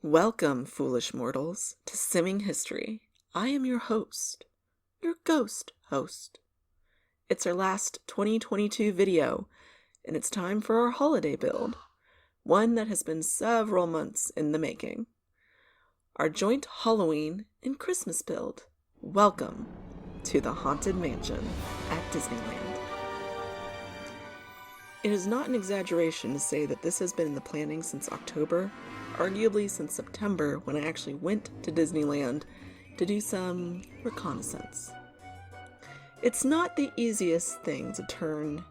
Welcome, foolish mortals, to Simming History. I am your host, your ghost host. It's our last 2022 video, and it's time for our holiday build, one that has been several months in the making. Our joint Halloween and Christmas build. Welcome to the Haunted Mansion at Disneyland. It is not an exaggeration to say that this has been in the planning since October, arguably since September when I actually went to Disneyland to do some reconnaissance. It's not the easiest thing to turn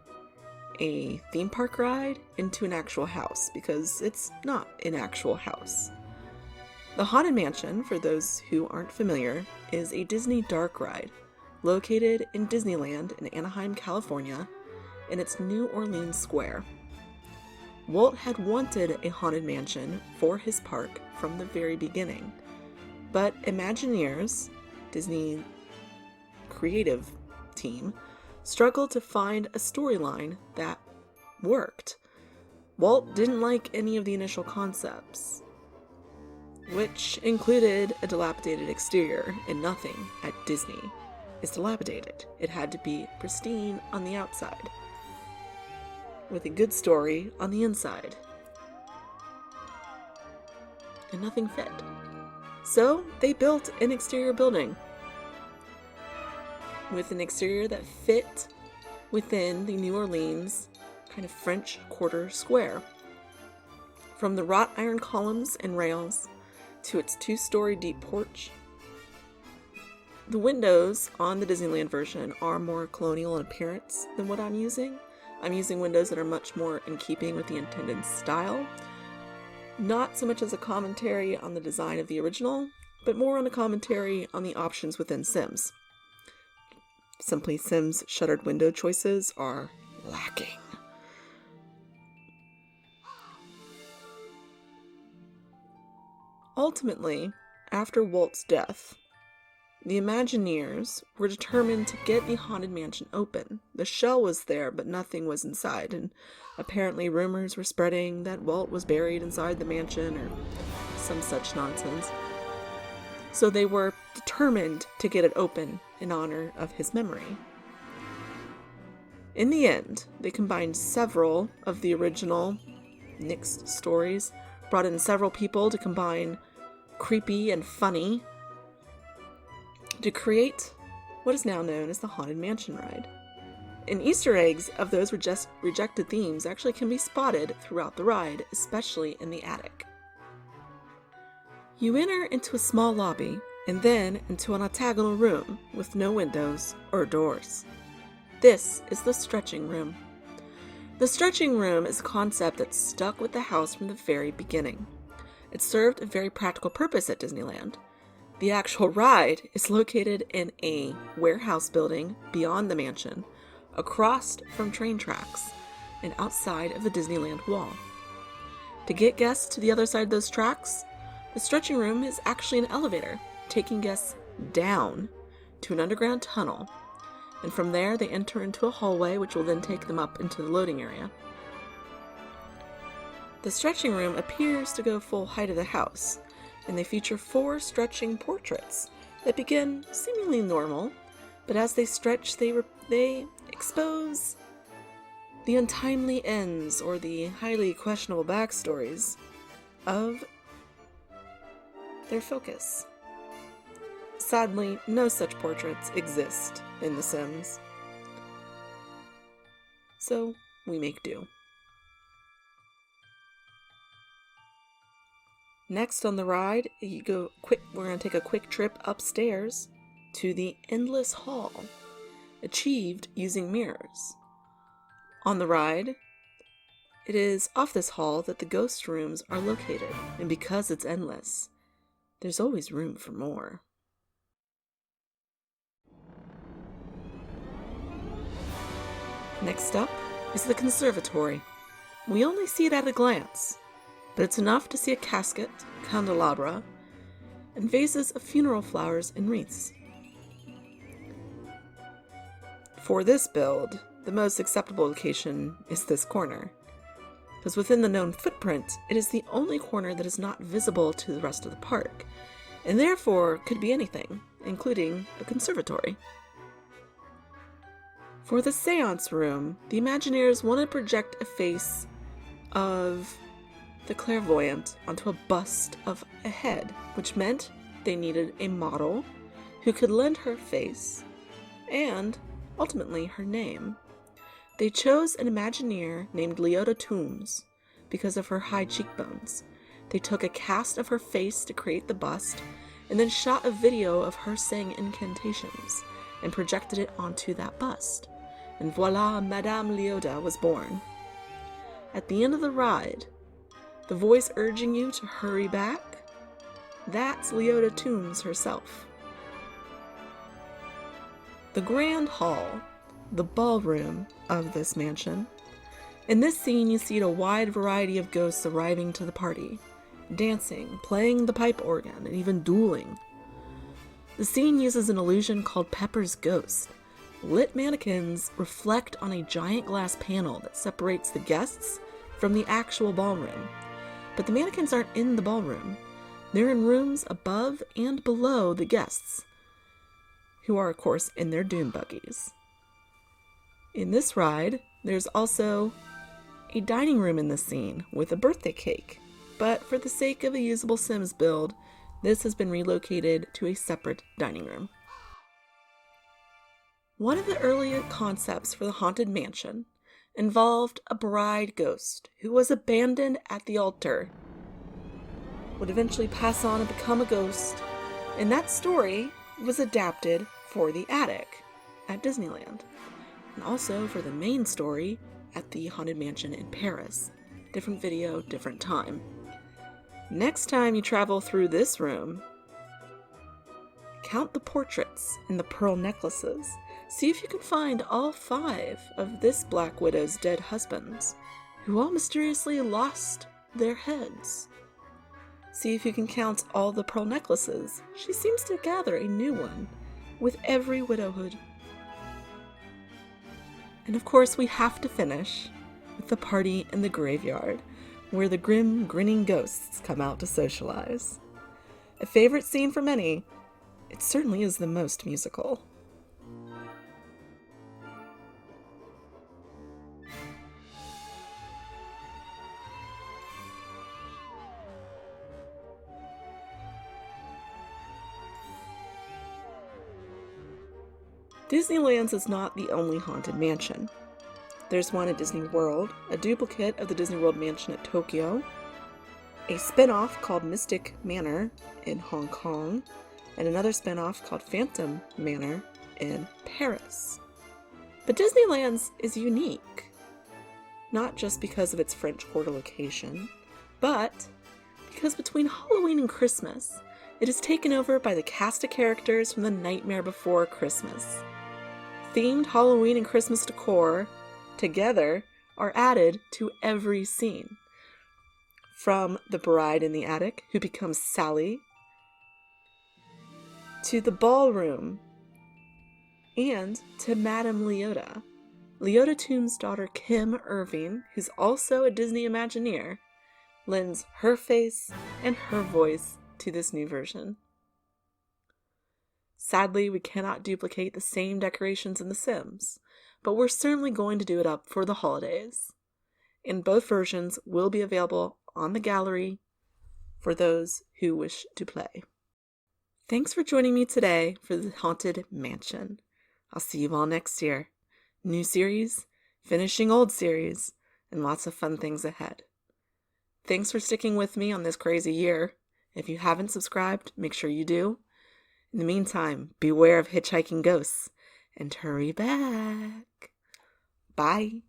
a theme park ride into an actual house because it's not an actual house. The Haunted Mansion, for those who aren't familiar, is a Disney dark ride located in Disneyland in Anaheim, California, in its New Orleans Square. Walt had wanted a haunted mansion for his park from the very beginning, but Imagineers, Disney creative team, struggled to find a storyline that worked. Walt didn't like any of the initial concepts, which included a dilapidated exterior, and nothing at Disney is dilapidated. It had to be pristine on the outside, with a good story on the inside. And nothing fit. So they built an exterior building with an exterior that fit within the New Orleans kind of French Quarter square. From the wrought iron columns and rails to its 2-story deep porch. The windows on the Disneyland version are more colonial in appearance than what I'm using. I'm using windows that are much more in keeping with the intended style. Not so much as a commentary on the design of the original, but more on a commentary on the options within Sims. Simply, Sims' shuttered window choices are lacking. Ultimately, after Walt's death, the Imagineers were determined to get the Haunted Mansion open. The shell was there, but nothing was inside, and apparently rumors were spreading that Walt was buried inside the mansion or some such nonsense. So they were determined to get it open in honor of his memory. In the end, they combined several of the original Nick's stories, brought in several people to combine creepy and funny to create what is now known as the Haunted Mansion ride. And Easter eggs of those rejected themes actually can be spotted throughout the ride, especially in the attic. You enter into a small lobby and then into an octagonal room with no windows or doors. This is the stretching room. The stretching room is a concept that stuck with the house from the very beginning. It served a very practical purpose at Disneyland. The actual ride is located in a warehouse building beyond the mansion, across from train tracks, and outside of the Disneyland wall. To get guests to the other side of those tracks, the stretching room is actually an elevator, taking guests down to an underground tunnel, and from there they enter into a hallway which will then take them up into the loading area. The stretching room appears to go full height of the house, and they feature 4 stretching portraits that begin seemingly normal, but as they stretch, they expose the untimely ends or the highly questionable backstories of their focus. Sadly, no such portraits exist in The Sims, so we make do. Next on the ride, we're going to take a quick trip upstairs to the Endless Hall, achieved using mirrors. On the ride, it is off this hall that the ghost rooms are located, and because it's endless, there's always room for more. Next up is the conservatory. We only see it at a glance, but it's enough to see a casket, candelabra, and vases of funeral flowers and wreaths. For this build, the most acceptable location is this corner. because within the known footprint, it is the only corner that is not visible to the rest of the park, and therefore could be anything, including a conservatory. For the seance room, the Imagineers wanted to project a face of the clairvoyant onto a bust of a head, which meant they needed a model who could lend her face and, ultimately, her name. They chose an Imagineer named Leota Toombs because of her high cheekbones. They took a cast of her face to create the bust, and then shot a video of her saying incantations and projected it onto that bust. And voila, Madame Leota was born. At the end of the ride, the voice urging you to hurry back, that's Leota Toombs herself. The Grand Hall, the ballroom of this mansion. In this scene, you see a wide variety of ghosts arriving to the party, dancing, playing the pipe organ, and even dueling. The scene uses an illusion called Pepper's Ghost. Lit mannequins reflect on a giant glass panel that separates the guests from the actual ballroom. But the mannequins aren't in the ballroom. They're in rooms above and below the guests, who are, of course, in their doom buggies. In this ride, there's also a dining room in the scene with a birthday cake, but for the sake of a usable Sims build, this has been relocated to a separate dining room. One of the earlier concepts for the Haunted Mansion involved a bride ghost who was abandoned at the altar, would eventually pass on and become a ghost, and that story was adapted for the attic at Disneyland, and also for the main story at the Haunted Mansion in Paris. Different video, different time. Next time you travel through this room, count the portraits and the pearl necklaces. See if you can find all 5 of this Black Widow's dead husbands, who all mysteriously lost their heads. See if you can count all the pearl necklaces. She seems to gather a new one with every widowhood. And of course, we have to finish with the party in the graveyard, where the grim, grinning ghosts come out to socialize. A favorite scene for many, it certainly is the most musical. Disneyland's is not the only haunted mansion. There's one at Disney World, a duplicate of the Disney World mansion at Tokyo, a spin-off called Mystic Manor in Hong Kong, and another spin-off called Phantom Manor in Paris. But Disneyland's is unique, not just because of its French Quarter location, but because between Halloween and Christmas, it is taken over by the cast of characters from The Nightmare Before Christmas. Themed Halloween and Christmas decor together are added to every scene. From the bride in the attic, who becomes Sally, to the ballroom, and to Madame Leota. Leota Toombs' daughter Kim Irving, who's also a Disney Imagineer, lends her face and her voice to this new version. Sadly, we cannot duplicate the same decorations in The Sims, but we're certainly going to do it up for the holidays. And both versions will be available on the gallery for those who wish to play. Thanks for joining me today for the Haunted Mansion. I'll see you all next year. New series, finishing old series, and lots of fun things ahead. Thanks for sticking with me on this crazy year. If you haven't subscribed, make sure you do. In the meantime, beware of hitchhiking ghosts and hurry back. Bye.